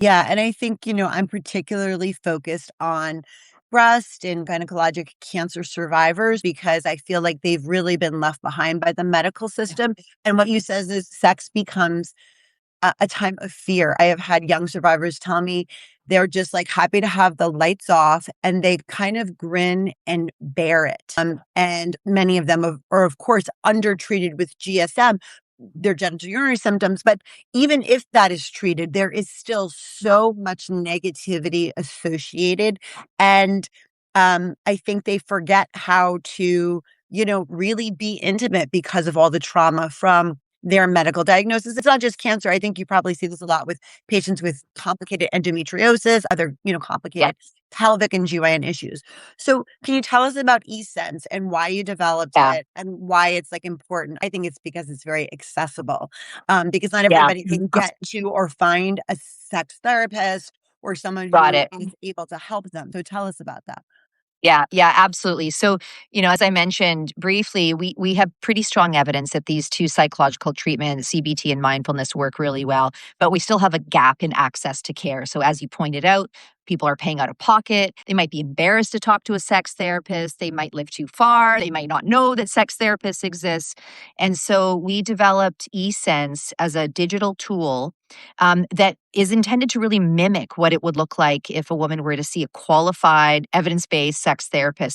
Yeah, and I think, I'm particularly focused on breast and gynecologic cancer survivors because I feel like they've really been left behind by the medical system. And what you says is sex becomes a time of fear. I have had young survivors tell me they're just like happy to have the lights off and they kind of grin and bear it. And many of them are, of course, undertreated with GSM, their genital urinary symptoms. But even if that is treated, there is still so much negativity associated. And I think they forget how to, really be intimate because of all the trauma from their medical diagnosis. It's not just cancer. I think you probably see this a lot with patients with complicated endometriosis, other, complicated pelvic and GYN issues. So can you tell us about eSense and why you developed Yeah. it and why it's like important? I think it's because it's very accessible, because not Yeah. everybody can get to or find a sex therapist or someone Got who it. is able to help them. So tell us about that. Yeah, absolutely. So, as I mentioned briefly, we have pretty strong evidence that these two psychological treatments, CBT and mindfulness, work really well, but we still have a gap in access to care. So, as you pointed out, people are paying out of pocket. They might be embarrassed to talk to a sex therapist. They might live too far. They might not know that sex therapists exist. And so we developed eSense as a digital tool that is intended to really mimic what it would look like if a woman were to see a qualified, evidence based sex therapist